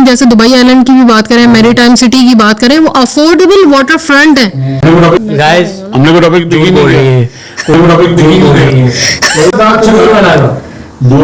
जैसे Dubai island की भी बात करें, मैरीटाइम सिटी की बात करें, वो अफोर्डेबल वाटर फ्रंट है। गाइस हमने कोई टॉपिक देखी नहीं है, कोई टॉपिक देखी नहीं है। दो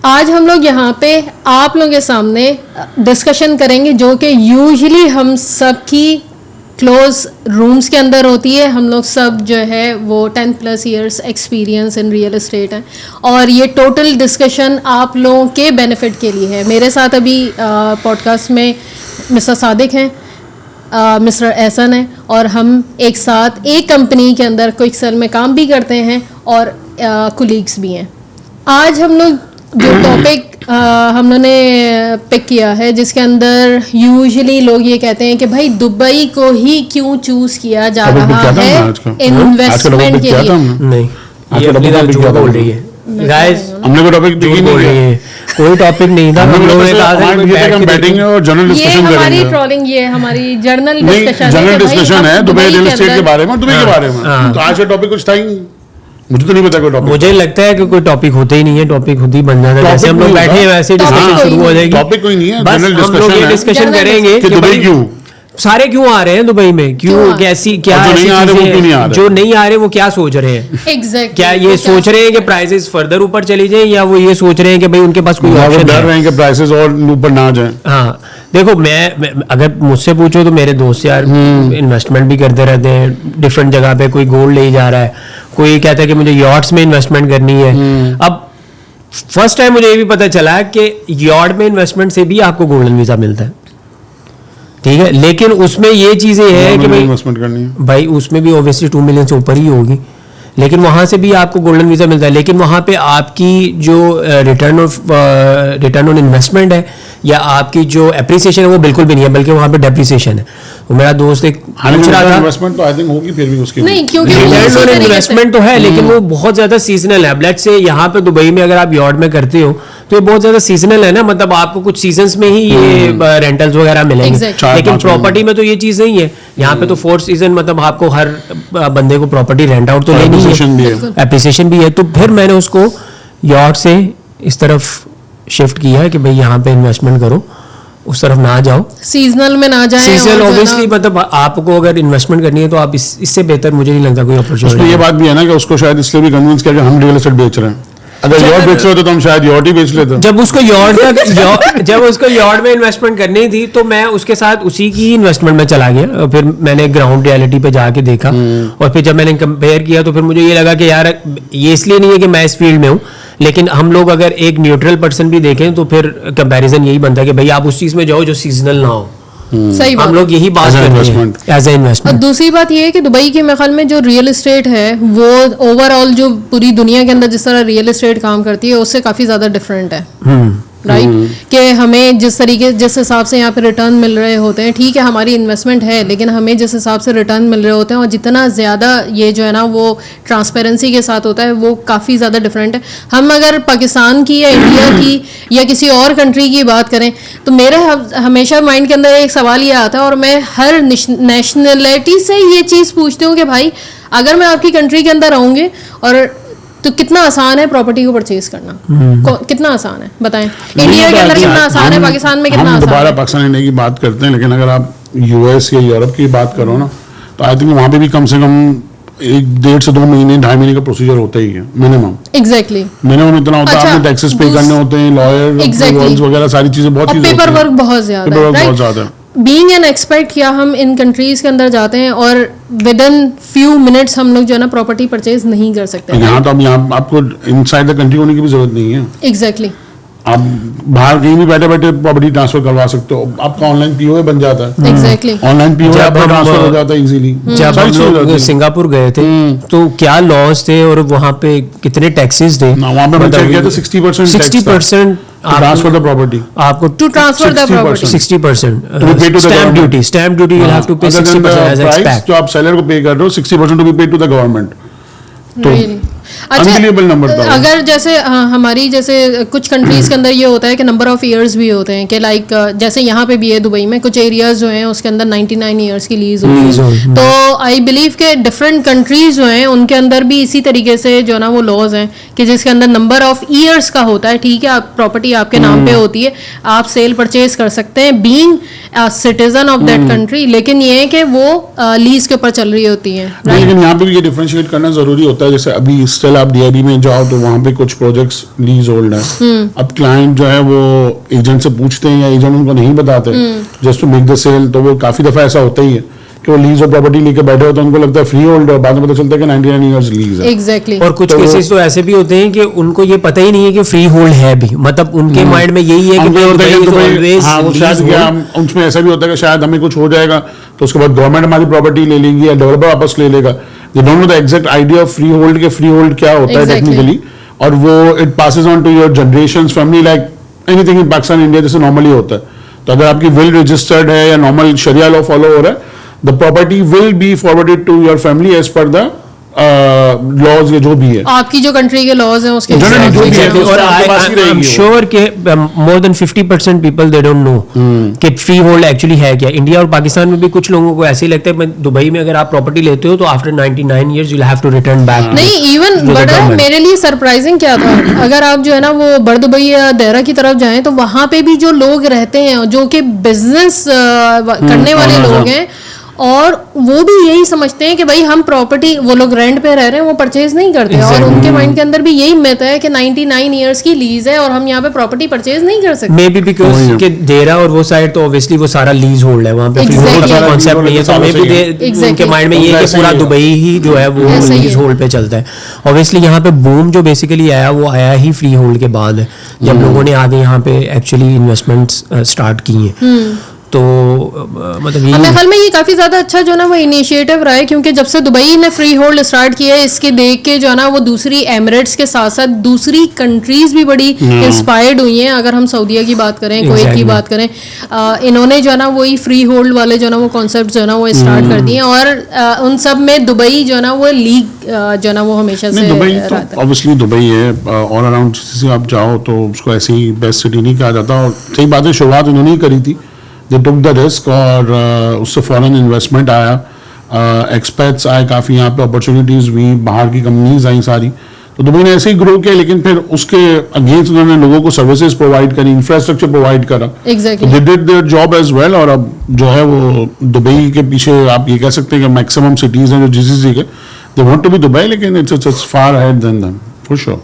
आज हम लोग यहाँ पे आप लोगों के सामने डिस्कशन करेंगे जो कि यूजुअली हम सब की क्लोज रूम्स के अंदर होती है। हम लोग सब जो है वो 10+ years experience in real estate है और ये टोटल डिस्कशन आप लोगों के बेनिफिट के लिए है। मेरे साथ अभी पॉडकास्ट में मिस्टर सादिक हैं, मिस्टर एहसन है और हम एक साथ एक कंपनी के अंदर क्विक सेल में काम भी करते हैं और कोलीग्स भी हैं। आज हम लोग जो टॉपिक हम लोगों ने पिक किया है जिसके अंदर यूजुअली लोग ये कहते हैं कि भाई दुबई को ही क्यों चूज किया जा रहा है इन्वेस्टमेंट के लिए। नहीं, ये अपनी तरफ झूठ बोल रही है गाइस, हमने कोई टॉपिक देखी नहीं है, कोई टॉपिक नहीं था। हम लोगों ने कहा था हम बैटिंग और जर्नल डिस्कशन करेंगे। ये हमारी ट्रोलिंग, ये हमारी जर्नल डिस्कशन है, जर्नल डिस्कशन है दुबई रियल एस्टेट के बारे में, दुबई के बारे में। तो आज का टॉपिक कुछ था ही नहीं, मुझे तो नहीं पता कोई टॉपिक। मुझे लगता है कि कोई टॉपिक होते ही नहीं है, टॉपिक खुद ही बन जाता है। जैसे हम लोग बैठे हैं वैसे डिस्कशन शुरू हो जाएगी। टॉपिक कोई नहीं है, बस हम लोग ये डिस्कशन करेंगे कि दुबई क्यों सारे क्यों आ रहे हैं दुबई में, क्यों कैसी क्या ऐसी चीजें जो नहीं आ रहे वो क्या सोच रहे हैं। Exactly. क्या ये सोच रहे हैं कि प्राइसेस फर्दर ऊपर चली जाए या वो ये सोच रहे हैं कि भाई उनके पास कोई ऑप्शन डर रहे हैं कि प्राइसेस और ऊपर ना जाए। हाँ देखो, मैं अगर मुझसे पूछो तो मेरे दोस्त यार इन्वेस्टमेंट भी करते रहते हैं डिफरेंट जगह पे। कोई गोल्ड ले जा रहा है, कोई कहता है कि मुझे यॉट्स में इन्वेस्टमेंट करनी है। अब फर्स्ट टाइम मुझे ये भी पता चला कि यॉट में इन्वेस्टमेंट से भी आपको गोल्डन वीजा मिलता है, ठीक है। लेकिन उसमें ये चीजें हैं कि भाई इन्वेस्टमेंट करनी है, भाई उसमें भी ऑब्वियसली 2 मिलियन से ऊपर ही होगी, लेकिन वहां से भी आपको गोल्डन वीजा मिलता है। लेकिन वहां पे आपकी जो रिटर्न ऑन इन्वेस्टमेंट है या आपकी जो एप्रिसिएशन है वो बिल्कुल भी नहीं है, बल्कि वहां पे डेप्रिसिएशन है। तो मेरा दोस्त एक पूछ रहा था, इन्वेस्टमेंट तो आई थिंक होगी फिर भी उसकी नहीं, क्योंकि रिटर्न ऑन इन्वेस्टमेंट तो है लेकिन वो बहुत ज्यादा सीजनल है। लेट्स से यहाँ पे दुबई में अगर आप यॉट में करते हो तो ये बहुत ज्यादा सीजनल है ना, मतलब आपको कुछ सीजन्स में ही ये रेंटल्स वगैरह मिलेंगे। लेकिन प्रॉपर्टी में तो ये चीज नहीं है। यहाँ पे तो 4 सीजन मतलब आपको हर बंदे को प्रॉपर्टी रेंट आउट तो लेनी है, एप्रिसिएशन भी है। तो फिर मैंने उसको यॉट से इस तरफ शिफ्ट किया है कि भाई यहाँ पे इन्वेस्टमेंट करो, उस तरफ ना जाओ, सीजनल में ना जाए। सीजनल ऑब्वियसली मतलब आपको अगर इन्वेस्टमेंट करनी है तो आप इससे बेहतर मुझे नहीं लगता कोई अपॉर्चुनिटी। उसमें ये बात भी है ना कि उसको शायद इसलिए भी कन्विंस किया कि हम रियल एस्टेट बेच रहे हैं। अगर यॉट बेच रहे होते तो हम शायद यॉट ही बेच लेते। जब उसको यॉट में इन्वेस्टमेंट करनी थी तो मैं उसके साथ उसी की इन्वेस्टमेंट में चला गया और फिर मैंने ग्राउंड रियलिटी पे जाके देखा और फिर जब मैंने कंपेयर किया तो फिर मुझे ये लगा कि यार ये इसलिए नहीं है कि मैं इस फील्ड में हूँ, लेकिन हम लोग अगर एक न्यूट्रल पर्सन भी देखें तो फिर कंपैरिजन यही बनता है कि भाई आप उस चीज में जाओ जो सीजनल ना हो। सही बात, हम लोग यही बात करते हैं एज ए इन्वेस्टमेंट। दूसरी बात ये है कि दुबई के मेरे ख्याल में जो रियल एस्टेट है वो ओवरऑल जो पूरी दुनिया के अंदर जिस तरह रियल एस्टेट काम करती है उससे काफी ज्यादा डिफरेंट है, राइट। कि हमें जिस हिसाब से यहाँ पे रिटर्न मिल रहे होते हैं, ठीक है हमारी इन्वेस्टमेंट है लेकिन हमें जिस हिसाब से रिटर्न मिल रहे होते हैं और जितना ज़्यादा ये जो है ना वो ट्रांसपेरेंसी के साथ होता है वो काफ़ी ज़्यादा डिफरेंट है। हम अगर पाकिस्तान की या इंडिया की या किसी और कंट्री की बात करें तो मेरे हमेशा माइंड के अंदर एक सवाल ये आता है और मैं हर नेशनलिटी से ये चीज़ पूछती हूँ कि भाई अगर मैं आपकी कंट्री के अंदर आऊँगी और तो कितना आसान है प्रॉपर्टी को परचेज करना, कितना आसान है बताएं। इंडिया के अंदर कितना आसान है, पाकिस्तान में कितना आसान है। दोबारा पाकिस्तान इंडिया की बात करते हैं, लेकिन अगर आप यूएस या यूरोप की बात करो ना तो आई थिंक वहाँ पे भी कम से कम 1.5 से 2 महीने 2.5 महीने का प्रोसीजर होता ही है मिनिमम। एग्जैक्टली मिनिमम इतना होता है। आपने टैक्सेस पे करने होते हैं, लॉयर वगैरह सारी चीजें बहुत, पेपर वर्क बहुत ज्यादा है। बीइंग एन एक्सपर्ट क्या हम इन कंट्रीज के अंदर जाते हैं और विद इन फ्यू मिनट्स हम लोग जो है ना प्रॉपर्टी परचेज नहीं कर सकते। यहाँ तो अब यहाँ आपको इनसाइड द कंट्री होने की भी जरूरत नहीं है। एग्जैक्टली आप बाहर कहीं भी बैठे बैठे प्रॉपर्टी ट्रांसफर करवा सकते हो, आपका ऑनलाइन पीओए बन जाता है। एग्जैक्टली ऑनलाइन पीओए आपका ट्रांसफर हो जाता है इजीली। जब हम लोग सिंगापुर गए थे तो क्या लॉज थे और वहाँ पे कितने टैक्सेस थे? वहाँ पे चेक किया तो 60% ट्रांसफर द प्रॉपर्टी, आपको to transfer the property 60% stamp duty you have to pay 60% as expect. जो आप सेलर को पे कर रहे हो 60% to be paid to the government. तो अनबिलीवेबल नंबर था। अगर जैसे हमारी जैसे कुछ कंट्रीज के अंदर ये होता है कि नंबर ऑफ इयर्स भी होते हैं कि लाइक जैसे यहाँ पे भी है दुबई में कुछ एरियाज जो हैं उसके अंदर 99 इयर्स की लीज होती है। तो आई बिलीव के डिफरेंट कंट्रीज जो हैं उनके अंदर भी इसी तरीके से जो ना वो लॉज हैं कि जिसके अंदर नंबर ऑफ ईयर्स का होता है। ठीक है, आप प्रॉपर्टी आपके नाम पे होती है, आप सेल परचेज कर सकते हैं being citizen of that country, लेकिन ये है कि वो लीज के ऊपर चल रही होती है। लेकिन यहाँ पे भी ये डिफरेंशिएट करना जरूरी होता है। जैसे अभी स्टिल आप डीआईबी में जाओ तो वहाँ पे कुछ प्रोजेक्ट्स लीज होल्ड है। अब क्लाइंट जो है वो एजेंट से पूछते हैं या एजेंट उनको नहीं बताते just to make the sale, तो वो काफी दफा ऐसा होता ही है कि वो लीज और प्रॉपर्टी लेके बैठे हो तो उनको लगता है फ्री होल्ड और बाद में पता चलता है कि 99 इयर्स लीज है। एग्जैक्टली। और कुछ केसेस तो ऐसे भी होते हैं कि उनको ये पता ही नहीं है कि फ्री होल्ड है भी, मतलब उनके माइंड में यही है कि उसमें ऐसा भी होता है कि शायद हमें कुछ हो जाएगा तो उसके बाद गवर्नमेंट हमारी प्रॉपर्टी ले लेगी या डेवलपर वापस ले लेगा। They don't know the exact idea of free hold के फ्री होल्ड क्या होता है टेक्निकली, और वो it passes on to your generations family like anything in Pakistan India जैसे नॉर्मली होता है। तो अगर आपकी विल रजिस्टर्ड है या नॉर्मल शरिया लॉ फॉलो हो रहा है, the property will be forwarded to your family as per the laws या जो भी है आपकी जो कंट्री के लॉज हैं उसके और आई एम श्योर कि more than 50% people they don't no कि फ्री होल्ड एक्चुअली है क्या। इंडिया और पाकिस्तान में भी कुछ लोगों को ऐसे ही लगता है दुबई में अगर आप प्रॉपर्टी लेते हो तो after 99 years you have to return back. नहीं, इवन बड़ा मेरे लिए सरप्राइजिंग क्या था, अगर आप जो है ना वो बड़ दुबई या देहरा की तरफ जाएं तो वहां पे भी जो लोग रहते हैं जो कि बिजनेस करने वाले लोग हैं और वो भी यही समझते हैं कि भाई हम प्रॉपर्टी, वो लोग रेंट पे रह रहे हैं, वो परचेज नहीं करते और उनके माइंड के अंदर भी यही मिथ है कि 99 इयर्स की लीज है और हम यहाँ पे प्रॉपर्टी परचेज नहीं कर सकते। मे बी बिकॉज कि देरा और वो साइड तो ऑब्वियसली वो सारा लीज होल्ड है, वहाँ पे फ्री होल्ड का कॉन्सेप्ट नहीं है, तो मे बी उनके माइंड में ये है कि पूरा दुबई ही जो है वो लीज होल्ड पे चलता है। ऑब्वियसली यहाँ पे बूम जो बेसिकली आया वो आया ही फ्री होल्ड के बाद है, जब लोगों ने आगे यहाँ पे एक्चुअली इन्वेस्टमेंट्स स्टार्ट की हैं। तो मतलब मेरे ख्याल में ये काफी ज्यादा अच्छा जो ना वो इनिशिएटिव रहा है, क्योंकि जब से दुबई ने फ्री होल्ड स्टार्ट किया है इसके देख के जो ना वो दूसरी एमिरेट्स के साथ साथ दूसरी कंट्रीज भी बड़ी इंस्पायर्ड हुई हैं। अगर हम सऊदीया की बात करें, कुवैत की बात करें, इन्होंने जो ना वही फ्री होल्ड वाले जो ना वो कॉन्सेप्ट जो ना वो स्टार्ट कर दिए और उन सब में दुबई जो ना वो लीग जो ना वो हमेशा से ऑब्वियसली दुबई है ऑल अराउंड आप जाओ तो उसको ऐसी बेस्ट सिटी नहीं कहा जाता। और सही बात है, शुरुआत उन्होंने ही करी थी, दे टुक द रिस्क और उससे फॉरेन इन्वेस्टमेंट आया, एक्सपेट्स आए काफ़ी, यहाँ पे अपॉर्चुनिटीज़ हुई, बाहर की कंपनीज आई सारी, तो दुबई ने ऐसे ही ग्रो किया। लेकिन फिर उसके अगेंस्ट उन्होंने लोगों को सर्विसेज प्रोवाइड करी, इंफ्रास्ट्रक्चर प्रोवाइड करा, exactly. They did their job as well. और अब जो है वो दुबई के पीछे आप ये कह सकते हैं कि मैक्सिमम सिटीज़ हैं जो जीसीसी के, they want to be Dubai, लेकिन it's far ahead than them for sure.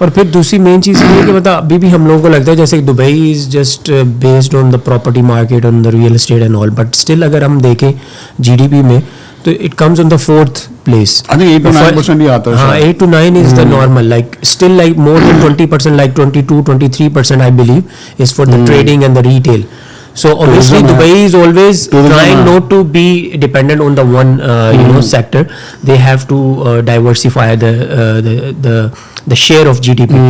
और फिर दूसरी मेन चीज़ ये है कि मतलब अभी भी हम लोगों को लगता है जैसे Dubai is just based on the property market, on the real estate and all, but still अगर हम देखें जीडीपी में तो it comes on the 4th place. I think 8 to 9% ही आता है। हाँ, 8 to 9 is the normal, like still like more than 20%, like 22-23% I believe is for the trading and the retail. So obviously Dubai is always trying not to be dependent on the one sector. They have to diversify the share of GDP.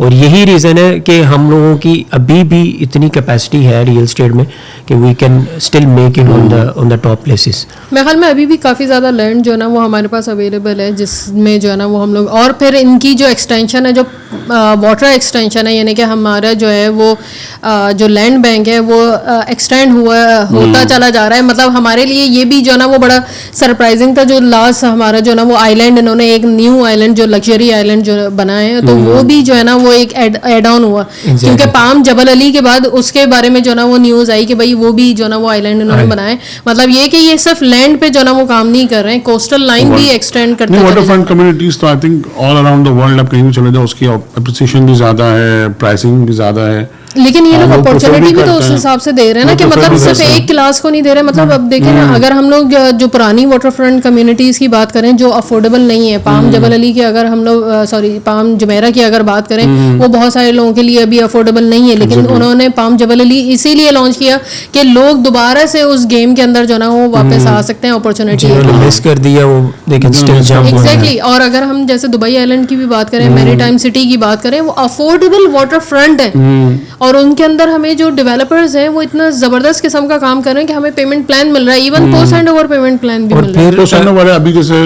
और यही reason है कि हम लोगों की अभी भी इतनी कैपेसिटी है रियल स्टेट में कि we can still make it on the top places. मेरे ख्याल में अभी भी काफ़ी ज़्यादा लैंड जो है ना वो हमारे पास अवेलेबल है, जिसमें जो है ना वो हम लोग, और फिर इनकी जो एक्सटेंशन है, जो वाटर एक्सटेंशन है, यानी कि हमारा जो है वो जो लैंड बैंक है वो एक्सटेंड होता चला जा रहा है. मतलब हमारे लिए ये भी जो ना वो बड़ा सरप्राइजिंग था जो लास्ट हमारा जो ना वो आइलैंड, इन्होंने एक न्यू आइलैंड जो लग्जरी आइलैंड जो बनाए हैं, तो वो भी जो है ना वो एक एड ऑन हुआ. क्योंकि पाम जबल अली के बाद उसके बारे में जो ना वो न्यूज़ आई कि भाई वो भी जो ना वो आइलैंड इन्होंने बनाए. मतलब ये कि ये सिर्फ लैंड पे जो ना वो काम नहीं कर रहे हैं, कोस्टल लाइन भी एक्सटेंड करते हैं. वाटरफ्रंट कम्युनिटीज तो I think all around the world आप कहीं भी चले जाओ उसकी एप्रिसिएशन भी ज़्यादा है, प्राइसिंग भी ज़्यादा है. लेकिन ये लोग लोग prefer अपॉर्चुनिटी भी तो करते उस हैं। हिसाब से दे रहे हैं ना वो कि prefer मतलब भी सिर्फ करते हैं। एक क्लास को नहीं दे रहे, मतलब अब देखें ना, अगर हम लोग जो पुरानी वाटर फ्रंट कम्युनिटीज की बात करें जो अफोर्डेबल नहीं है, पाम जबल अली की अगर हम लोग सॉरी पाम जुमेरा की अगर बात करें, वो बहुत सारे लोगों के लिए अभी अफोर्डेबल नहीं है, लेकिन उन्होंने पाम जबल अली इसीलिए लॉन्च किया कि लोग दोबारा से उस गेम के अंदर जो ना वो वापस आ सकते हैं, अपॉर्चुनिटी जिन्होंने मिस कर दिया वो they can still jump. Exactly. और अगर हम जैसे दुबई आइलैंड की भी बात करें, मैरीटाइम सिटी की बात करें, वो अफोर्डेबल वाटर फ्रंट है और उनके अंदर हमें जो डेवलपर्स हैं वो इतना जबरदस्त किस्म का काम कर रहे हैं कि हमें पेमेंट प्लान मिल रहा है, even post hand over payment plan भी मिल रहा है। तो सर वाले अभी जैसे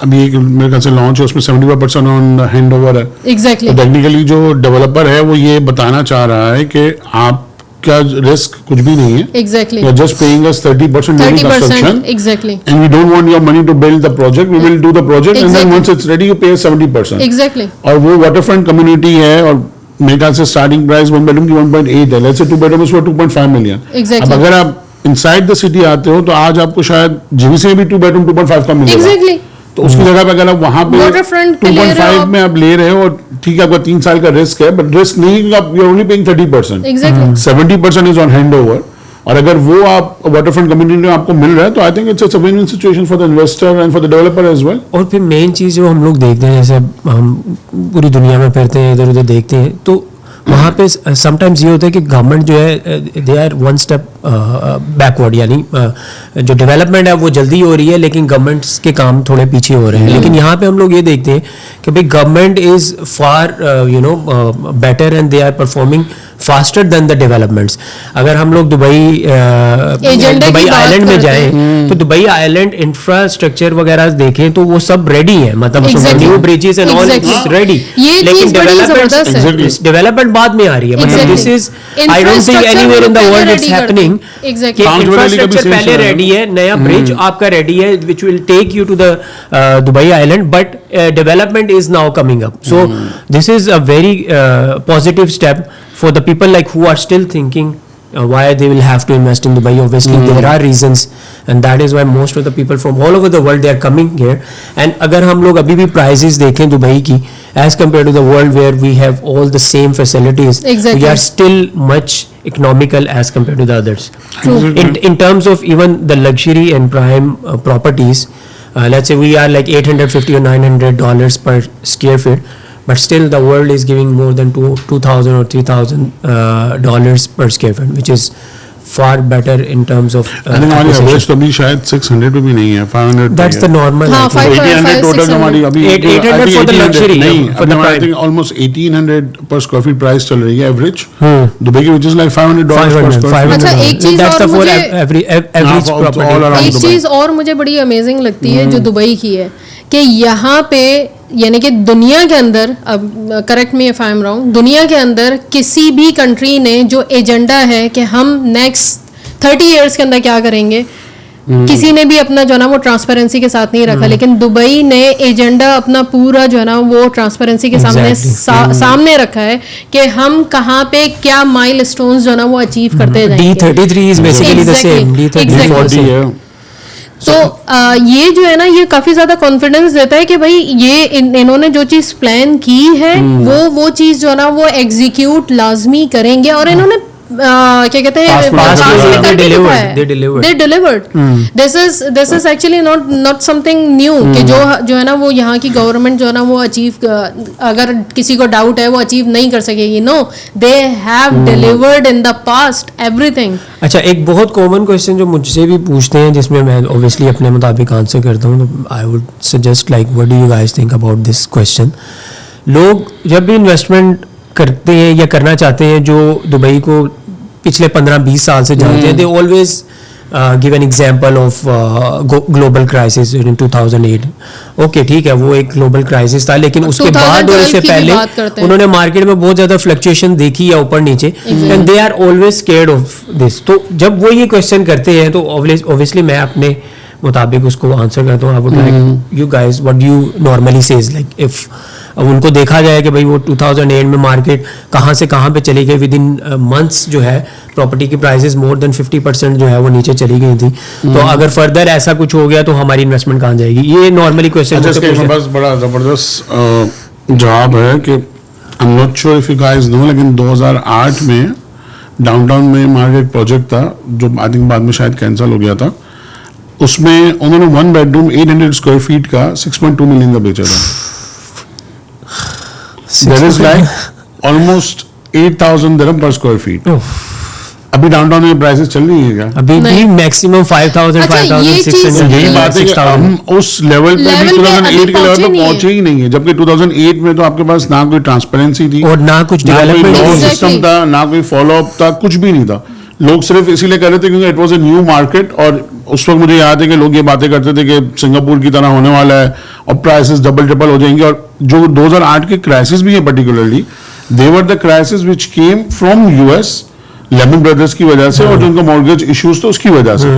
अभी एक मेरे ख्याल से लॉन्च है, उसमें 75% ऑन हैंड ओवर है। एग्जैक्टली। टेक्निकली जो डेवलपर है वो ये बताना चाह रहा है कि आप क्या रिस्क कुछ भी नहीं है, exactly. You are just paying us 30% during 30%, construction, exactly. and we don't want your money to build the project, we will do the project and then Exactly. once it's ready you pay 70%। Exactly. और वो waterfront community है और मेरे ख्याल से starting price 1 bedroom की 1.8 है, let's say 2 bedroom is for 2.5 million. Exactly. अब अगर आप इनसाइड द सिटी आते हो तो आज आपको शायद जीवीसी में भी 2 बेडरूम 2.5 का मिलेगा। एग्जैक्टली। तो उसकी जगह पे अगर आप वहां पे Waterfront पे ले रहे हो 2.5 आप। में आप ले रहे हो और ठीक है आपका 3 साल का रिस्क है, बट रिस्क नहीं है, आप you are only paying 30%, exactly. 70% is on hand over. और अगर वो आप वाटरफ्रंट कम्युनिटी में आपको मिल रहा है तो I think it's a win win situation for the investor and for the developer as well. और फिर मेन चीज़ जो हम लोग देखते हैं, जैसे हम पूरी दुनिया में फिरते हैं, इधर उधर देखते हैं, तो वहाँ पे समटाइम्स ये होता है कि गवर्नमेंट जो है they are one step backward, यानी जो डेवलपमेंट है वो जल्दी हो रही है लेकिन गवर्नमेंट्स के काम थोड़े पीछे हो रहे हैं। लेकिन यहाँ पे हम लोग ये देखते हैं कि भाई government is far better and they are performing faster than the developments. अगर हम लोग दुबई आइलैंड में जाएं तो दुबई आइलैंड इंफ्रास्ट्रक्चर वगैरह देखें तो वो सब रेडी है, मतलब new bridges and all is ready, लेकिन डेवलपमेंट बाद में आ रही है। मतलब this is I don't think anywhere in the world it's happening कि इंफ्रास्ट्रक्चर पहले रेडी है, नया ब्रिज आपका रेडी है which will take you to the Dubai island, but development is now coming up. So this is a very positive step for the people like who are still thinking why they will have to invest in Dubai. Obviously there are reasons and that is why most of the people from all over the world they are coming here. And agar hum log abhi bhi prices dekhein Dubai ki as compared to the world where we have all the same facilities, exactly. we are still much economical as compared to the others. True. In terms of even the luxury and prime properties, let's say we are like $850 or $900 per square feet, but still the world is giving more than $2,000 or $3,000 per square feet, which is far better in terms of I think हमारी average तो अभी शायद 600 पे भी नहीं है, 500 that's the normal. हाँ, I think. 1800 total हमारी अभी 800 for the luxury, नहीं, for the I prime. Think almost 1800 पर स्क्वायर फीट प्राइस चल रही है एवरेज दुबई की, व्हिच इज लाइक $500 पर स्क्वायर अच्छा, फीट। एक चीज That's और the for मुझे average all property. around एक दुबई। चीज और मुझे बड़ी अमेजिंग लगती है जो दुबई की है कि यहाँ पे यानी कि दुनिया के अंदर, अब correct me if I am wrong, दुनिया के अंदर किसी भी कंट्री ने जो एजेंडा है कि हम नेक्स्ट 30 इयर्स के अंदर क्या करेंगे, किसी ने भी अपना जो है ना वो ट्रांसपेरेंसी के साथ नहीं रखा, लेकिन दुबई ने एजेंडा अपना पूरा जो है ना वो ट्रांसपेरेंसी के सामने सामने रखा है कि हम कहाँ पे क्या माइलस्टोन्स जो है ना वो अचीव करते जाएंगे। D33 is basically the same. D33 40 also. है। तो ये जो है ना ये काफी ज्यादा कॉन्फिडेंस देता है कि भाई ये इन्होंने जो चीज प्लान की है वो चीज जो है ना वो एग्जीक्यूट लाजमी करेंगे, और इन्होंने क्या कहते हैं they delivered. This is actually not something new कि जो है ना वो यहाँ की गवर्नमेंट जो है ना वो अचीव, अगर किसी को डाउट है वो अचीव नहीं कर सकेगी, no, they have delivered in the past everything. अच्छा, एक बहुत कॉमन क्वेश्चन जो मुझसे भी पूछते हैं जिसमें मैं ऑब्वियसली अपने मुताबिक आंसर करता हूँ, तो I would suggest like what do you guys think about this question. लोग जब भी इन्वेस्टमेंट करते हैं या करना चाहते हैं जो दुबई को पिछले 15-20 साल से जानते हैं, they always give an example of global crisis in 2008। Okay, ठीक है, वो एक ग्लोबल क्राइसिस था, लेकिन उसके बाद और इससे पहले उन्होंने मार्केट में बहुत ज्यादा फ्लक्चुएशन देखी है ऊपर नीचे, and they are always scared of this. तो जब वो ये क्वेश्चन करते हैं तो ऑब्वियसली मैं अपने मुताबिक उसको आंसर करता हूँ। I would like you guys what you normally says, like if अब उनको देखा जाए कि भाई वो 2008 में मार्केट कहाँ से कहाँ पे चली गई, विद इन मंथ्स जो है प्रॉपर्टी की प्राइसेस मोर देन 50% जो है वो नीचे चली गई थी। तो अगर फर्दर ऐसा कुछ हो गया तो हमारी इन्वेस्टमेंट कहाँ जाएगी, ये नॉर्मली क्वेश्चन। बस बड़ा जबरदस्त जवाब है कि I'm not sure if you guys know, लेकिन 2008 में डाउनटाउन में हमारा एक प्रोजेक्ट था जो आई थिंक बाद में शायद कैंसिल हो गया था. उसमें उन्होंने 1 बेडरूम 800 स्क्वायर फीट का 6.2 मिलियन का बेचा था. That is like almost 8,000 dirham per square feet. अभी डाउनटाउन में प्राइसेस चल रही है क्या? अभी भी मैक्सिमम 5,000 5,600. यही बात है कि हम उस लेवल पे भी 2008 के लेवल पे पहुंचे ही नहीं है, जबकि 2008 में तो आपके पास ना कोई ट्रांसपेरेंसी थी और ना कुछ डेवलपमेंट सिस्टम था, ना कोई फॉलो अप था, कुछ भी नहीं था. लोग सिर्फ इसीलिए कर रहे थे क्योंकि it was a new market. और उस वक्त मुझे याद है कि लोग ये बातें करते थे कि सिंगापुर की तरह होने वाला है और प्राइसेस डबल ट्रिपल हो जाएंगे. और जो 2008 के क्राइसिस भी है particularly, they were the crisis which came from US, Lehman Brothers की वजह से, और जो उनका मॉर्गेज इश्यूज थे उसकी वजह से,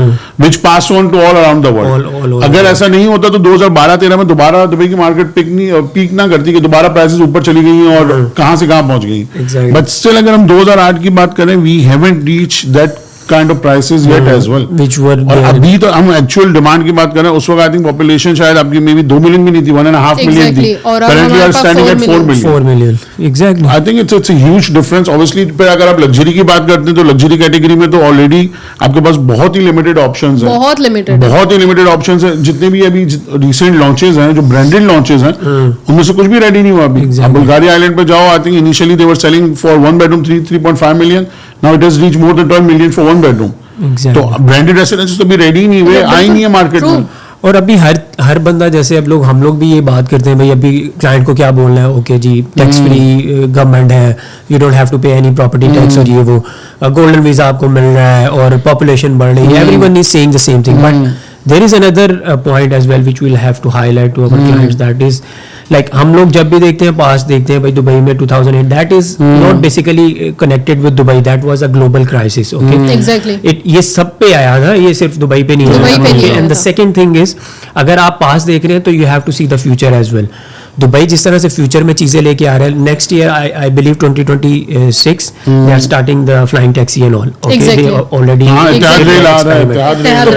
which pass on to all around the world. अगर ऐसा नहीं होता तो 2012-13 में दोबारा दुबई की मार्केट पीक ना करती कि दोबारा प्राइसेस ऊपर चली गई और कहां से कहां पहुंच गई. बट स्टिल अगर हम 2008 की बात करें, we haven't reach that kind of prices yet as well, which were और अभी तो हम एक्चुअल डिमांड की बात करें, उस वक्त आई थिंक पॉपुलेशन शायद आपकी मे बी 2 मिलियन भी नहीं थी, 1.5 मिलियन थी. Currently are standing at 4 million. Exactly. I think it's a huge difference. Obviously, पर अगर आप लग्जरी की बात करते हैं तो लग्जरी कैटेगरी में तो ऑलरेडी आपके पास बहुत ही लिमिटेड ऑप्शंस हैं. बहुत ही लिमिटेड ऑप्शंस हैं. जितने भी अभी रिसेंट लॉन्चेस हैं, जो ब्रांडेड लॉन्चेस हैं, उनमें से कुछ भी रेडी नहीं हुआ अभी. आप बुल्गारिया आइलैंड पे जाओ, I think initially they were selling for 1 bedroom 3.5 million. Now it has reach more than 12 million for 1 bedroom. तो ब्रांडेड रेसिडेंसेस तो भी रेडी नहीं हुए, आई नहीं है मार्केट में. और अभी हर बंदा, जैसे हम लोग भी ये बात करते हैं भाई, अभी क्लाइंट को क्या बोलना है, ओके जी टैक्स फ्री गवर्नमेंट है, यू डोंट हैव टू पे एनी प्रॉपर्टी टैक्स, और ये वो गोल्डन वीजा आपको मिल रहा है और पॉपुलेशन बढ़ रही है. Everyone is saying the same thing, but there is another point as well which we will have to highlight to our clients, that is like हम लोग जब भी देखते हैं, पास देखते हैं भाई दुबई में 2008, that is not basically connected with Dubai, that was a global crisis. Okay, exactly. ये सब पे आया था, ये सिर्फ दुबई पे नहीं आया. And the second thing is, अगर आप पास देख रहे हैं तो you have to see the future as well. Dubai जिस तरह से फ्यूचर में चीजें लेके आ रहे हैं, next year I believe 2026 they are starting the flying taxi and all. Already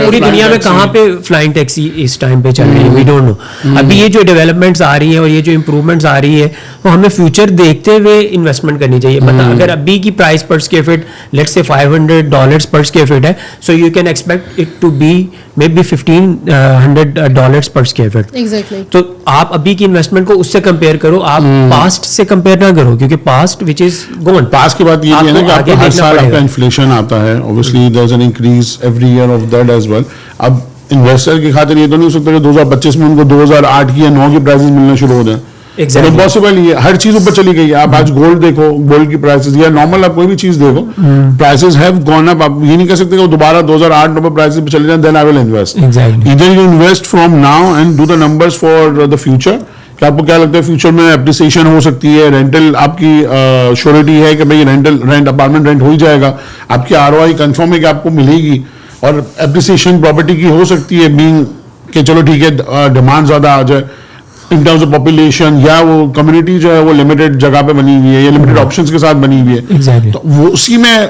पूरी दुनिया में कहाँ पे फ्लाइंग टैक्सी इस टाइम पे चल रही है, वी डोंट नो. अभी ये जो डेवलपमेंट्स आ रही है और ये जो इम्प्रूवमेंट्स आ रही है, तो हमें फ्यूचर देखते हुए इन्वेस्टमेंट करनी चाहिए. मतलब अगर अभी की प्राइस पर स्क्वायर फीट लेट्स से $500 पर स्क्वायर फीट है, so you can expect it to be maybe $1,500 पर स्क्वायर फीट. एग्जैक्टली. तो आप अभी की इन्वेस्टमेंट को उससे कंपेयर करो, आप पास्ट से कंपेयर ना करो, क्योंकि past which is gone. Past की बात ये है ना कि आपको हर साल आपका इन्फ्लेशन आता है, obviously there is an increase every year of that as well. अब इन्वेस्टर की खातिर ये तो नहीं हो सकता कि 2025 में उनको 2008 की या 9 की प्राइसेस मिलना शुरू हो जाए. इम्पॉसिबल. ये हर चीज ऊपर चली गई है. आप आज गोल्ड देखो, गोल्ड की प्राइसेस, या नॉर्मल आप कोई भी चीज देखो, प्राइसेस हैव गॉन अप. आप ये नहीं कह सकते कि दोबारा 2008 नंबर प्राइसेस पे चले जाएं, then I will invest. Either you invest from now and do the numbers for the future. कि आपको क्या लगता है फ्यूचर में एप्रिसिएशन हो सकती है, रेंटल आपकी श्योरिटी है कि भाई रेंट अपार्टमेंट रेंट हो ही जाएगा, आपकी ROI कंफर्म है कि आपको मिलेगी, और एप्रिसिएशन प्रॉपर्टी की हो सकती है बीइंग कि चलो ठीक है डिमांड ज्यादा आ जाए इन टर्म्स ऑफ पॉपुलेशन, या वो कम्युनिटी जो है वो लिमिटेड जगह पे बनी हुई है या लिमिटेड ऑप्शंस के साथ बनी हुई है. तो वो उसी में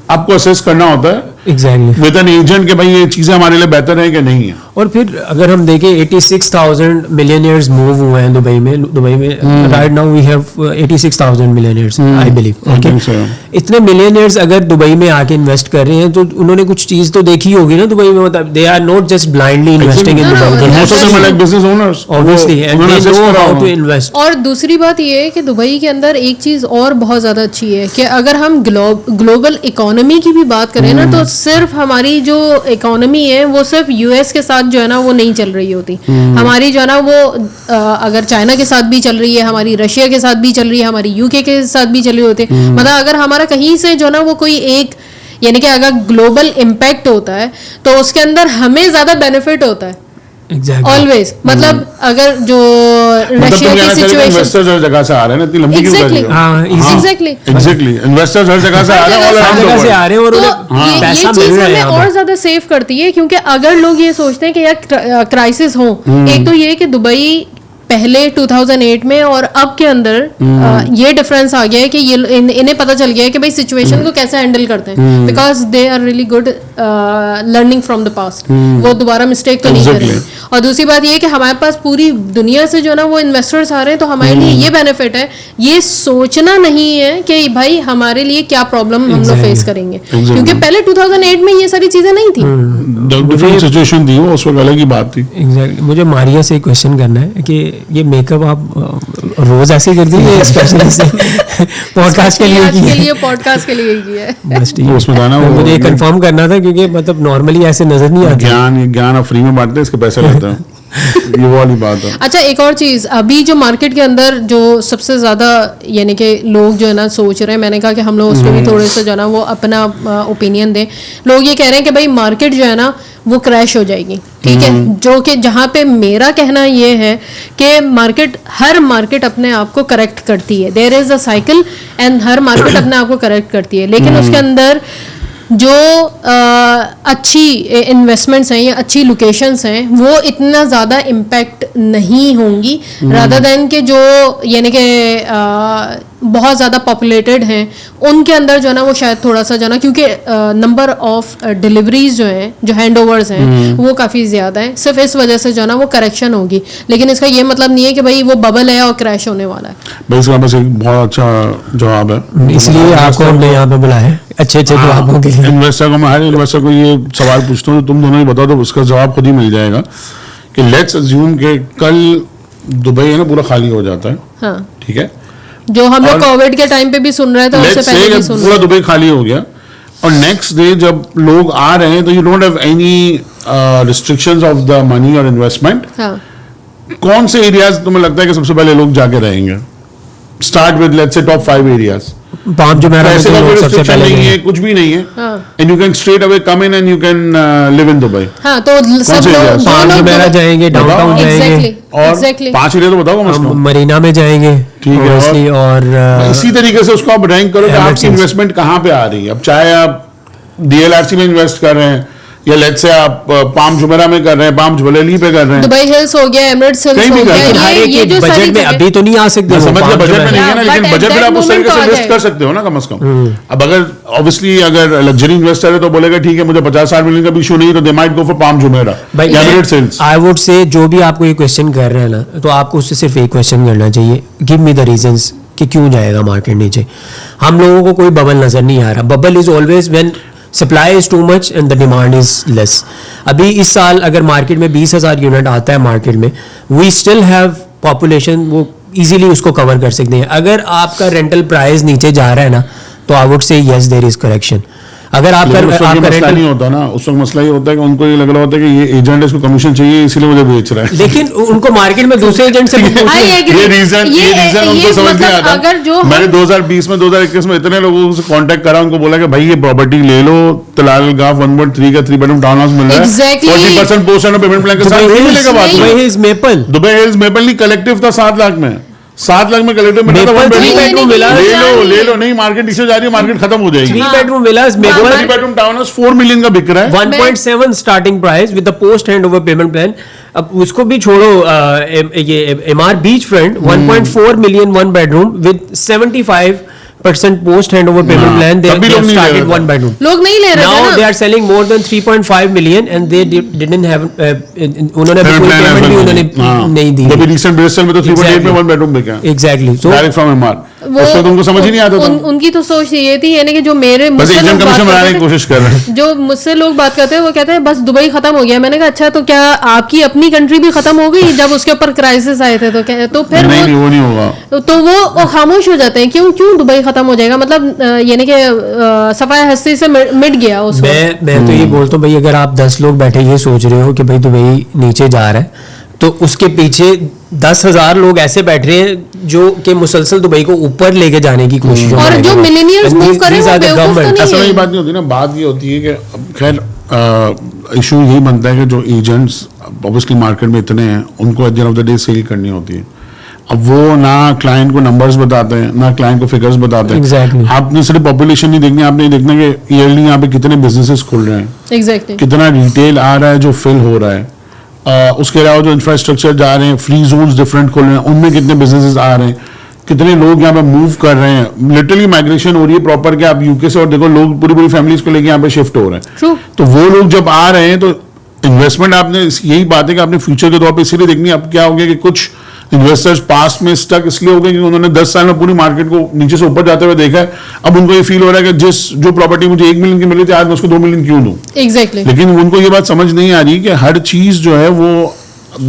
आपको असेस करना होता है विद एन एजेंट कि भाई ये चीजें हमारे लिए बेहतर है कि नहीं है. और फिर अगर हम देखें 86,000 मिलियनियर्स मूव हुए हैं दुबई में right now we have 86,000 millionaires I believe. Okay, इतने मिलियनियर्स अगर दुबई में आके इन्वेस्ट कर रहे हैं तो उन्होंने कुछ चीज तो देखी होगी ना दुबई में. मतलब they are not just blindly investing in Dubai, business owners obviously, and they know how to invest. और दूसरी बात ये है कि दुबई के अंदर एक चीज और बहुत ज्यादा अच्छी है कि अगर हम ग्लोबल इकोनॉमी की भी बात करें ना, तो सिर्फ हमारी जो इकोनॉमी है वो सिर्फ यूएस के साथ जो है ना वो नहीं चल रही होती. हमारी जो है ना वो अगर चाइना के साथ भी चल रही है, हमारी रशिया के साथ भी चल रही है, हमारी यूके के साथ भी चल रही होती है. मतलब अगर हमारा कहीं से जो है ना वो कोई एक, यानी कि अगर ग्लोबल इम्पैक्ट होता है तो उसके अंदर हमें ज्यादा बेनिफिट होता है. ऑलवेज. मतलब अगर जो रशिया की सिचुएशन, इन्वेस्टर्स हर जगह से आ रहे हैं, इतनी लंबी क्यों कर रही है. एग्जैक्टली इन्वेस्टर्स हर जगह से आ रहे हैं और ये चीज हमें और ज्यादा सेव करती है. क्योंकि अगर लोग ये सोचते हैं कि यार क्राइसिस हो, एक तो ये कि दुबई पहले 2008 में और अब के अंदर ये डिफरेंस आ गया है कि ये इन्हें पता चल गया है कि भाई सिचुएशन को कैसे हैंडल करते हैं, because they are really good learning from the past, वो दोबारा मिस्टेक तो नहीं करेंगे। और दूसरी बात ये कि हमारे पास पूरी दुनिया से जो ना वो इन्वेस्टर्स आ रहे हैं, तो हमारे लिए ये बेनिफिट है, ये सोचना नहीं है कि भाई हमारे लिए क्या प्रॉब्लम हम लोग फेस करेंगे, क्योंकि पहले 2008 में ये सारी चीजें नहीं थी, डिफरेंट सिचुएशन थी, वो उस वक्त अलग ही बात थी। एग्जैक्टली। मुझे मारिया से एक क्वेश्चन करना है कि ये मेकअप आप रोज ऐसे ही करती है स्पेशली से पॉडकास्ट के लिए आज के लिए पॉडकास्ट के लिए किया है? बस ठीक है, उसमें था ना, मुझे कंफर्म करना था क्योंकि मतलब नॉर्मली ऐसे नजर नहीं आता। ज्ञान आप फ्री में बांटते हैं, इसके पैसे लेते हैं ये वो वाली बात है। अच्छा, एक और चीज, अभी जो मार्केट के अंदर जो सबसे ज्यादा यानी कि लोग जो है ना सोच रहे हैं, मैंने कहा कि हम लोग उसको भी थोड़े से जो है ना वो अपना ओपिनियन दें। लोग ये कह रहे हैं कि भाई मार्केट जो है ना वो क्रैश हो जाएगी, ठीक है, जो कि जहाँ पे मेरा कहना ये है कि हर मार्केट अपने आप को करेक्ट करती है, there is a cycle and हर मार्केट अपने आप को करेक्ट करती है, लेकिन उसके अंदर जो अच्छी इन्वेस्टमेंट्स हैं या अच्छी लोकेशंस हैं वो इतना ज़्यादा इम्पैक्ट नहीं होंगी, रादर देन के जो यानी कि बहुत ज़्यादा पॉपुलेटेड हैं उनके अंदर जो है ना वो शायद थोड़ा सा जो है ना, क्योंकि नंबर ऑफ डिलीवरीज जो हैं, जो हैंडओवर्स हैं वो काफ़ी ज़्यादा हैं, सिर्फ इस वजह से जो है ना वो करेक्शन होगी, लेकिन इसका ये मतलब नहीं है कि भाई वो बबल है और क्रैश होने वाला है। भाई इसका बस एक बहुत अच्छा जवाब है, इसलिए आपको हमने यहाँ पे बुलाया है अच्छे जवाबों के लिए। इन्वेस्टर को मैं हर इन्वेस्टर को ये सवाल पूछता हूँ, तुम दोनों ही बताओ, तो उसका जवाब खुद ही मिल जाएगा कि लेट्स अज्यूम कि कल दुबई है ना पूरा खाली हो जाता है, हाँ, ठीक है, जो हम लोग कोविड के टाइम पे भी सुन रहे थे, उससे पहले भी सुन पूरा दुबई खाली हो गया और नेक्स्ट डे जब लोग आ रहे हैं तो you don't have any restrictions of the money और इन्वेस्टमेंट, कौन से एरियाज तुम्हें लगता है कि सबसे पहले लोग जाके रहेंगे? Start with let's say top 5 areas. Palm Jumeirah में सबसे पहले नहीं है, कुछ भी नहीं है, and you can straight away come in and you can live in Dubai. हाँ, तो सब लोग पाम जुमेरा जाएंगे, डाउनटाउन जाएंगे, और 5 एरिया तो बताओ, मरीना में जाएंगे, ठीक है, और इसी तरीके से उसको आप रैंक करो कि आपकी इन्वेस्टमेंट कहाँ पे आ रही है। अब चाहे आप DLRC में इन्वेस्ट कर रहे हैं या लेट्स से आप पाम जुमेरा में कर रहे हैं, पाम ज्वेलरी पे कर रहे हैं, दुबई हिल्स हो गया, एमिरेट्स हिल्स हो गया, ये जो बजट में अभी तो नहीं आ सकते, समझ लो बजट में नहीं है ना, लेकिन बजट में आप उस तरीके से इन्वेस्ट कर सकते हो ना कम से कम। अब अगर ऑब्वियसली अगर लग्जरी इन्वेस्टर है तो बोलेगा ठीक है मुझे 50-60 मिलियन का भी इशू नहीं, तो they might go for Palm Jumeirah या Emirates Hills. I would say जो भी आपको ये क्वेश्चन कर रहे हैं ना, तो आपको उससे सिर्फ एक क्वेश्चन करना चाहिए, गिव मी द रीजंस कि क्यों जाएगा मार्केट नीचे। हम लोगों को कोई बबल नजर नहीं आ रहा, bubble is always when supply is too much and the demand is less. अभी इस साल अगर मार्केट में 20,000 यूनिट आता है मार्केट में, वी स्टिल हैव पॉपुलेशन, वो इजीली उसको कवर कर सकते हैं। अगर आपका रेंटल प्राइस नीचे जा रहा है ना, तो I would say yes there is correction. अगर आपका मसला नहीं होता ना, उस वक्त मसला ये होता है कि उनको ये लग रहा होता है कि ये एजेंट इसको कमीशन चाहिए इसलिए मुझे बेच रहा है, लेकिन उनको मार्केट में दूसरे एजेंट से ये रीजन उनको समझ नहीं आता। मैंने 2020 में 2021 में इतने लोगों से कांटेक्ट करा, उनको बोला कि भाई ये प्रॉपर्टी ले लो, तलाल गाफ 1.3 का 3 बेडरूम टाउन हाउस मिल रहा है 40% पोस्ट एंड पेमेंट प्लान के साथ, नहीं मिलेगा बात। Dubai hills maple, Dubai hills maple नहीं, कलेक्टिव था 7 लाख में, 7 लाख में कलेक्टिव मिला था, 1 बेडरूम मिला, ले लो नहीं, मार्केट नीचे जा रही है, मार्केट खत्म हो जाएगी। 3 बेडरूम विलास में 3 बेडरूम टाउन हाउस 4 मिलियन का बिक रहा है, 1.7 starting price with the post hand over payment plan. अब उसको भी छोड़ो, ये MR beach front 1.4 million 1 bedroom with 75% post handover payment plan. They have started 1 bedroom. लोग नहीं ले रहे थे ना. Now they are selling more than 3.5 million and they didn't have उन्होंने अभी कोई पेमेंट भी उन्होंने नहीं दी. अभी recent ब्रिस्टल में तो 3.8 में 1 bedroom बिका. Exactly. So direct from MR. उसको तुमको समझ ही नहीं आता था. उनकी तो सोच ये थी, यानी कि जो मेरे बस एजेंट कमीशन बनाने की कोशिश कर रहे हैं. जो मुझसे लोग बात करते हैं वो कहते हैं बस दुबई खत्म हो गया. मैंने कहा अच्छा तो क्या आपकी अपनी कंट्री भी खत्म हो गई जब उसके ऊपर क्राइसिस आए थे? तो फिर नहीं वो नहीं होगा. तो वो खामोश हो जाते हैं. क्यों दुबई खत्म हो जाएगा? मतलब यानी कि सफाया हस्ती से मिट गया उसको. मैं तो ये बोलता हूँ भाई, अगर आप 10 लोग बैठे ये सोच रहे हो कि भाई दुबई नीचे जा रहा है, तो उसके पीछे 10,000 लोग ऐसे बैठ रहे हैं जो कि मुसलसल दुबई को ऊपर लेके जाने की कोशिश और जो मिलेनियर्स मूव कर रहे हैं वो बेवकूफ तो नहीं है. ऐसा बात नहीं होती ना. बात ये होती है कि खैर इशू यही बनता है कि जो एजेंट्स ऑब्वियसली मार्केट में इतने हैं, उनको at the end of the day sell करनी होती है. अब वो ना क्लाइंट को नंबर्स बताते हैं ना क्लाइंट को फिगर्स बताते हैं. Exactly. आपने सिर्फ पॉपुलेशन नहीं देखनी, आपने देखना कि ईयरली यहाँ पे कितने बिजनेसेस खुल रहे हैं, Exactly. कितना रिटेल आ रहा है जो फिल हो रहा है. उसके अलावा जो इंफ्रास्ट्रक्चर जा रहे हैं, फ्री जोन्स डिफरेंट खोल रहे हैं, उनमें कितने बिजनेसेस आ रहे हैं, कितने लोग यहाँ पे मूव कर रहे हैं, लिटरली माइग्रेशन हो रही है प्रॉपर के। आप यूके से और देखो लोग पूरी पूरी फैमिलीज को लेके यहाँ पे शिफ्ट हो रहे हैं। True. तो वो लोग जब आ रहे हैं तो इन्वेस्टमेंट आपने यही बात है कि आपने फ्यूचर के तौर पे इसीलिए देखनी है। अब क्या हो गया कि कुछ इन्वेस्टर्स पास्ट में स्टक इसलिए हो गए कि उन्होंने 10 साल में पूरी मार्केट को नीचे से ऊपर जाते हुए देखा है। अब उनको ये फील हो रहा है कि जो प्रॉपर्टी मुझे 1 मिलियन की मिली थी आज मैं उसको 2 मिलियन क्यों दूं। एग्जैक्टली लेकिन उनको ये बात समझ नहीं आ रही कि हर चीज जो है वो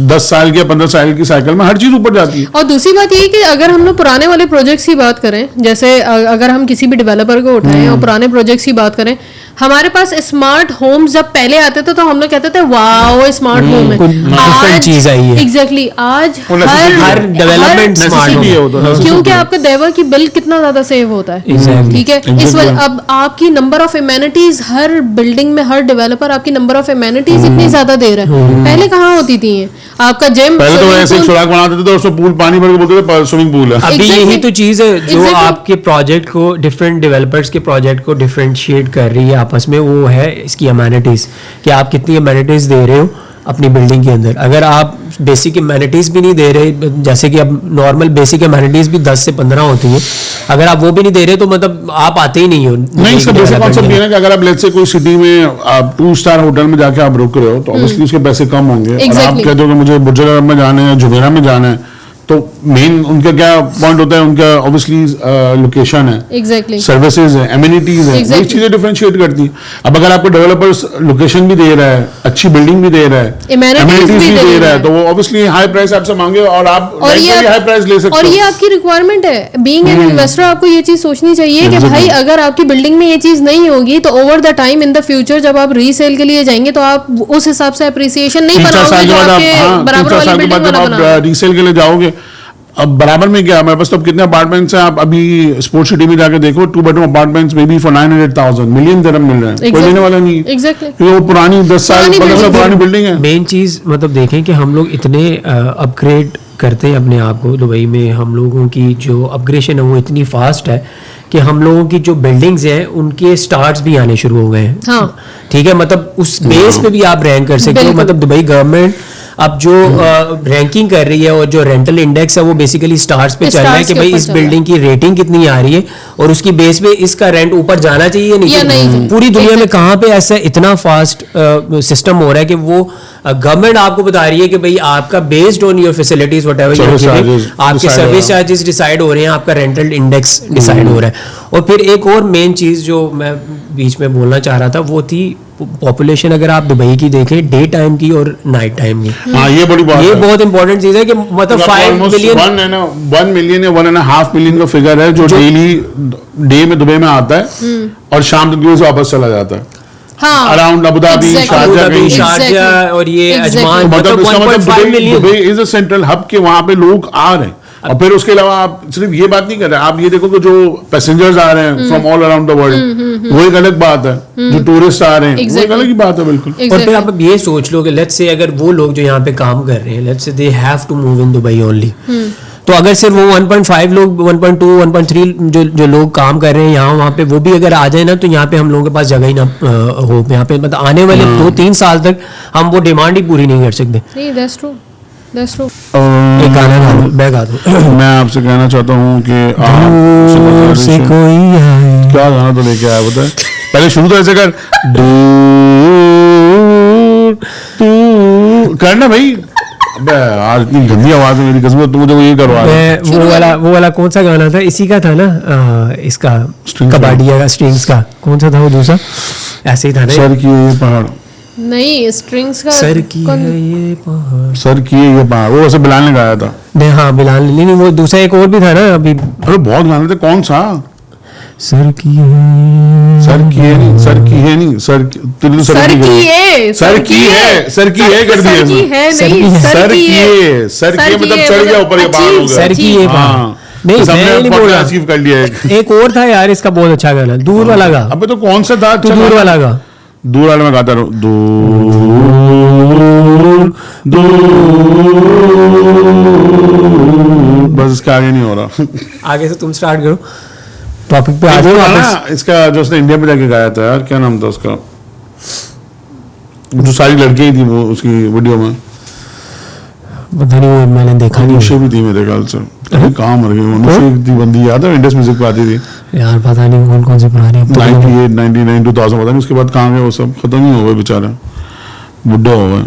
10 साल के 15 साल की साइकिल में हर चीज ऊपर जाती है। और दूसरी बात ये कि अगर हम लोग पुराने वाले प्रोजेक्ट्स की बात करें, जैसे अगर हम किसी भी डेवलपर को उठाएं और पुराने प्रोजेक्ट्स की बात करें, हमारे पास स्मार्ट होम्स जब पहले आते थे तो हम लोग कहते थे वाओ स्मार्ट होम है। डिफरेंट चीज आई है। एग्जैक्टली आज हर डेवलपमेंट स्मार्ट हो गया, क्योंकि आपका देवर की बिल कितना ज्यादा सेव होता है। ठीक है, इस वजह अब आपकी number of amenities her building में, हर डेवलपर आपकी नंबर ऑफ एमेनिटीज इतनी ज्यादा दे रहा है। पहले कहाँ होती थी ये? आपका जिम, पहले तो ऐसे एक सुराख बना देते थे, उसमें पूल पानी भर के बोलते थे स्विमिंग पूल है। अभी यही तो चीज है जो आपके प्रोजेक्ट को, डिफरेंट डेवलपर्स के प्रोजेक्ट को डिफरेंशिएट कर रही है आपस में, वो है इसकी अमेनिटीज, कि आप कितनी अमेनिटीज दे रहे हो अपनी बिल्डिंग के अंदर। अगर आप बेसिक अमेनिटीज भी नहीं दे रहे, जैसे कि अब नॉर्मल बेसिक अमेनिटीज भी 10 से 15 होती हैं, अगर आप वो भी नहीं दे रहे तो मतलब आप आते ही नहीं हो। नहीं, इसका बेसिक कॉन्सेप्ट ये है कि अगर आप लेट्स से कोई सिटी में आप 2 स्टार होटल में जाके आप रुक रहे हो तो ऑब्वियसली उसके पैसे कम होंगे। और आप कहते हो कि मुझे बुर्ज खलीफा में जाना है, जुमेरा में जाना है, तो मेन उनका क्या पॉइंट होता है? उनका ऑब्वियसली लोकेशन है, एग्जैक्टली सर्विसेज है, एमिनिटीज है, ये चीजें डिफरेंशिएट करती हैं। अब अगर आपको डेवलपर्स लोकेशन भी दे रहा है, अच्छी बिल्डिंग भी दे रहा है, एमिनिटीज भी दे रहा है, तो वो ऑब्वियसली हाई प्राइस आपसे मांगे और आप हाई प्राइस ले सकते हो। और ये आपकी रिक्वायरमेंट है। बीइंग एन इन्वेस्टर आपको ये चीज सोचनी चाहिए कि भाई अगर आपकी बिल्डिंग में ये चीज नहीं होगी तो over the time in the future जब आप रीसेल के लिए जाएंगे तो आप उस हिसाब से अप्रिसिएशन नहीं बनाओगे जो आपके बराबर वाली बिल्डिंग वाला बना। रीसेल के लिए जाओगे, अब बराबर में क्या, हमारे पास तो अब कितने अपार्टमेंट्स हैं, आप अभी स्पोर्ट्स सिटी में जाके देखो, 2 bedroom apartments may be for 900,000 million dirham मिल रहे हैं। कोई लेने वाला नहीं है। एग्जैक्टली वो पुरानी 10 साल 15 साल पुरानी बिल्डिंग है। मेन चीज मतलब देखें कि हम लोग इतने अपग्रेड करते हैं अपने आप को। दुबई में हम लोगों की जो अपग्रेडेशन है वो इतनी फास्ट है कि हम लोगों की जो बिल्डिंग्स हैं उनके स्टार्ट्स भी आने शुरू हो गए हैं। हाँ। ठीक है, मतलब उस बेस पे भी आप रैंक कर सकते हो। मतलब दुबई गवर्नमेंट अब जो रैंकिंग कर रही है और जो रेंटल इंडेक्स है वो बेसिकली स्टार्स पे चल रहा है कि भाई इस बिल्डिंग की रेटिंग कितनी आ रही है और उसकी बेस पे इसका रेंट ऊपर जाना चाहिए या नहीं। पूरी दुनिया में कहाँ पे ऐसा इतना फास्ट सिस्टम हो रहा है कि वो गवर्नमेंट आपको बता रही है कि भाई आपका based on your facilities whatever आपके सर्विस चार्जेस डिसाइड हो रहे हैं, आपका रेंटल इंडेक्स डिसाइड हो रहा है। और फिर एक और मेन चीज जो मैं बीच में बोलना चाह रहा था वो थी पॉपुलेशन। अगर आप दुबई की देखें डे टाइम की और नाइट टाइम की, ये बड़ी बात, ये बहुत इंपॉर्टेंट चीज है कि मतलब 5 मिलियन 1 मिलियन या 1.5 मिलियन का फिगर है जो डेली डे में दुबई में आता है और शाम तक से वापस चला जाता है। अराउंड अबू धाबी, शारजाह और ये अजमान, मतलब 1.5 million. Dubai is a central hub के वहां पे लोग आ रहे हैं। और फिर उसके अलावा आप सिर्फ ये बात नहीं कर रहे, आप ये देखो कि जो पैसेंजर्स आ रहे हैं from all around the world, वो एक अलग बात है। जो टूरिस्ट आ रहे हैं वो एक अलग ही बात है बिल्कुल। और फिर आप ये सोच लो कि लेट्स से अगर वो लोग जो यहाँ पे काम कर रहे हैं, let's say they have to move in Dubai only, तो अगर सिर्फ वो 1.5 लोग, 1.2, 1.3 जो लोग काम कर रहे हैं यहाँ वहाँ पे, वो भी अगर आ जाए ना तो यहाँ पे हम लोगों के पास जगह ही ना हो। यहाँ पे मतलब आने वाले 2-3 साल तक हम वो डिमांड ही पूरी नहीं कर सकते। That's true. एक गाना गा दो, मैं गा दूं। मैं आपसे कहना चाहता हूँ कि आप से कोई आए, क्या गाना तो लेके आया बता। पहले शुरू तो ऐसे कर, दूर करना भाई। अबे आज इतनी गंदी आवाज है मेरी कसम, तू मुझे वो ये करवा रहा। वो वाला कौन सा गाना था? इसी का था ना, इसका कबाड़िया का स्ट्रिंग्स का कौन सा था वो दूसरा? ऐसे ही था ना, सर की ये पहाड़ नहीं, स्ट्रिंग्स का सर की है ये पहाड़, सर की ये पहाड़, वो वैसे बिलाल ने गाया था। नहीं हाँ बिलाल नहीं, वो दूसरा एक और भी था ना अभी। अरे बहुत गाने थे, कौन सा? सर की है, सर की है नहीं, सर की है नहीं, सर की है, सर की है, सर की है कर दिया, सर की है, सर की मतलब चढ़ गया ऊपर, ये बात हो गया, सर की ये हाँ नहीं, मैं नहीं बोल रहा, अचीव कर लिया। एक और था यार इसका बहुत अच्छा गाना, दूर वाला गा। अबे तो कौन सा था? तू दूर वाला गा। दूर वाला मैं गाता रहूं, दूर बस इसका आगे नहीं हो रहा। आगे से तुम स्टार्ट करो, टॉपिक पे आ जाओ वापस। इसका जो उसने इंडिया में जाके गाया था यार, क्या नाम था उसका, जो सारी लड़कियां थी वो उसकी वीडियो में, पता नहीं वो मैंने देखा नहीं। अनुष्का भी थी मेरे ख्याल से, कहाँ मर गई अनुष्का थी बंदी, याद है इंडस म्यूजिक पे आती थी यार, पता नहीं कौन कौन सी पुरानी 98, 99, 2000 पता नहीं उसके बाद कहाँ गए वो सब, खत्म ही हो गए बेचारा, बुढ़ा हो गए।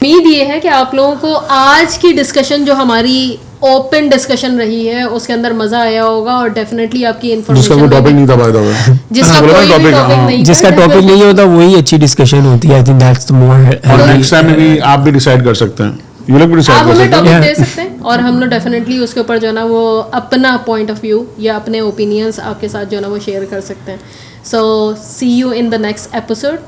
उम्मीद ये है कि आप लोगों को आज की डिस्कशन जो हमारी ओपन डिस्कशन रही है उसके अंदर मजा आया होगा और डेफिनेटली आपकी जिसका इन्फॉर्मेशन कोई टॉपिक नहीं था बाय द वे, जिसका कोई भी टॉपिक नहीं था, जिसका टॉपिक नहीं होता वही अच्छी डिस्कशन होती है। I think that's the more. और नेक्स्ट टाइम में भी आप भी डिसाइड कर सकते हैं, ये लोग भी डिसाइड आप कर हमें सकते टॉपिक हैं। दे सकते हैं और हम लोग डेफिनेटली उसके ऊपर जो है ना वो अपना पॉइंट ऑफ व्यू या अपने ओपिनियंस आपके साथ जो है ना वो शेयर कर सकते हैं। So see you in the next episode.